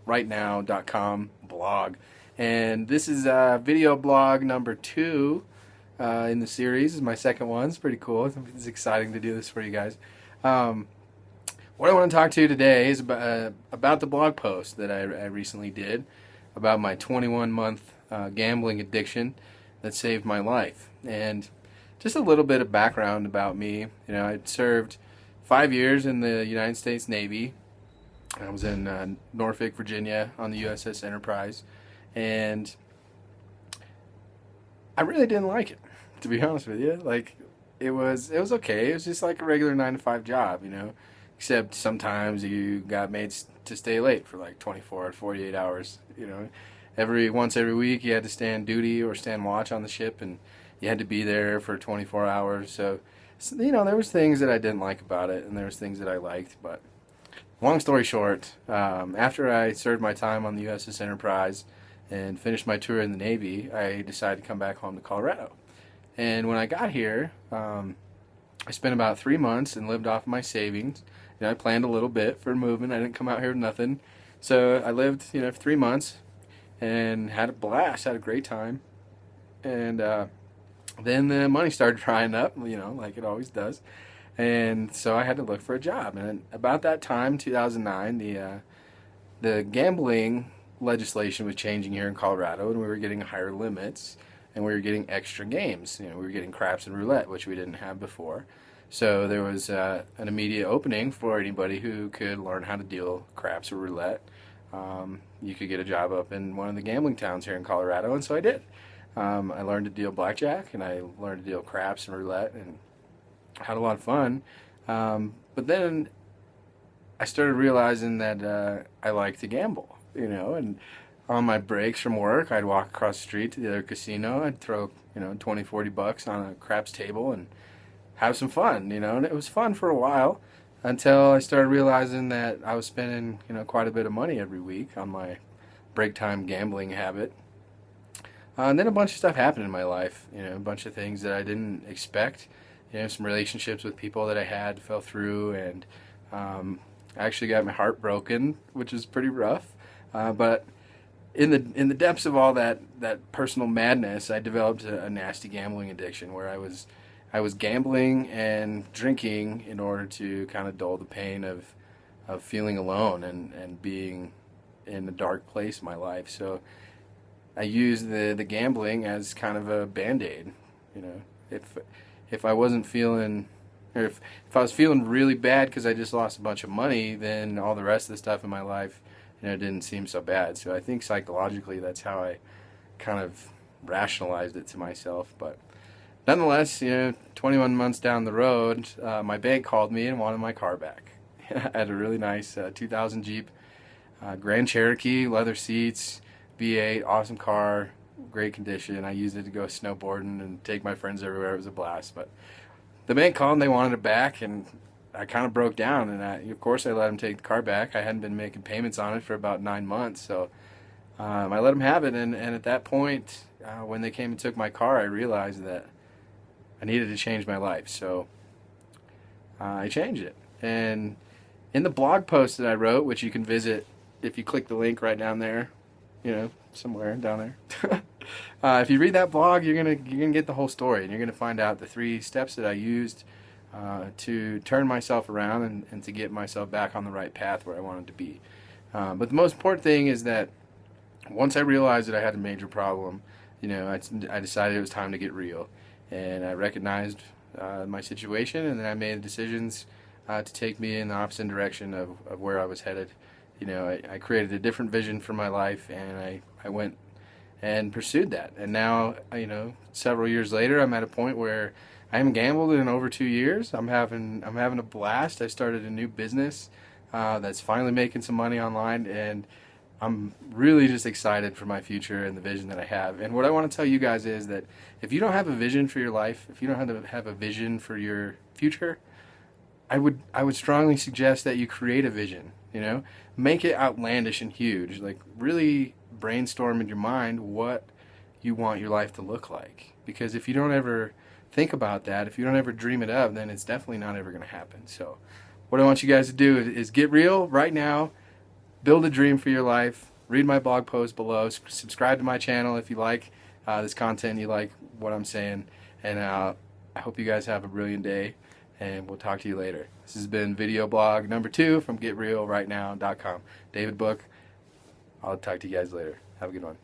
rightnow.com blog. And this is video blog number 2 in the series. This is my second one. It's pretty cool. It's exciting to do this for you guys. What I want to talk to you today is about the blog post that I recently did about my 21-month gambling addiction that saved my life. And just a little bit of background about me. You know, I served 5 years in the United States Navy. I was in Norfolk, Virginia on the USS Enterprise, and I really didn't like it, to be honest with you. Like, it was okay. It was just like a regular 9-to-5 job, you know, except sometimes you got made to stay late for like 24 or 48 hours, you know. Once every week you had to stand duty or stand watch on the ship, and you had to be there for 24 hours. So, you know, there was things that I didn't like about it, and there was things that I liked. But long story short, after I served my time on the USS Enterprise and finished my tour in the Navy, I decided to come back home to Colorado. And when I got here, I spent about 3 months and lived off my savings. You know, I planned a little bit for moving. I didn't come out here with nothing. So I lived, you know, for 3 months and had a blast, had a great time. And then the money started drying up, you know, like it always does. And so I had to look for a job. And about that time, 2009, the gambling legislation was changing here in Colorado, and we were getting higher limits, and we were getting extra games. You know, we were getting craps and roulette, which we didn't have before. So there was an immediate opening for anybody who could learn how to deal craps or roulette. You could get a job up in one of the gambling towns here in Colorado, and so I did. I learned to deal blackjack, and I learned to deal craps and roulette, and had a lot of fun. But then I started realizing that I like to gamble, you know, and on my breaks from work, I'd walk across the street to the other casino. I'd throw, you know, 20, 40 bucks on a craps table and have some fun, you know, and it was fun for a while until I started realizing that I was spending, you know, quite a bit of money every week on my break time gambling habit. And then a bunch of stuff happened in my life, you know, a bunch of things that I didn't expect. You know, some relationships with people that I had fell through, and I actually got my heart broken, which is pretty rough. But in the depths of all that personal madness, I developed a nasty gambling addiction where I was gambling and drinking in order to kind of dull the pain of feeling alone and being in a dark place in my life. So I used the gambling as kind of a Band-Aid. You know, if I wasn't feeling, or if I was feeling really bad because I just lost a bunch of money, then all the rest of the stuff in my life, you know, didn't seem so bad. So I think psychologically that's how I kind of rationalized it to myself. But nonetheless, you know, 21 months down the road, my bank called me and wanted my car back. I had a really nice 2000 Jeep Grand Cherokee, leather seats, V8, awesome car, great condition. I used it to go snowboarding and take my friends everywhere. It was a blast. But the bank called and they wanted it back, and I kind of broke down. And of course, I let them take the car back. I hadn't been making payments on it for about 9 months, so I let them have it. And at that point, when they came and took my car, I realized that I needed to change my life. So I changed it. And in the blog post that I wrote, which you can visit if you click the link right down there, you know, somewhere down there. If you read that blog, you're gonna get the whole story, and you're gonna find out the 3 steps that I used to turn myself around and to get myself back on the right path where I wanted to be. But the most important thing is that once I realized that I had a major problem, you know, I decided it was time to get real, and I recognized my situation, and then I made decisions to take me in the opposite direction of where I was headed. You know, I created a different vision for my life, and I went and pursued that. And now, you know, several years later, I'm at a point where I haven't gambled in over 2 years. I'm having a blast. I started a new business that's finally making some money online, and I'm really just excited for my future and the vision that I have. And what I want to tell you guys is that if you don't have a vision for your life, if you don't have a vision for your future, I would strongly suggest that you create a vision. You know, make it outlandish and huge. Like, really brainstorm in your mind what you want your life to look like. Because if you don't ever think about that, if you don't ever dream it up, then it's definitely not ever going to happen. So what I want you guys to do is get real right now. build a dream for your life. Read my blog post below. Subscribe to my channel if you like this content, you like what I'm saying. And I hope you guys have a brilliant day, and we'll talk to you later. This has been video blog number 2 from GetRealRightNow.com. David Book. I'll talk to you guys later. Have a good one.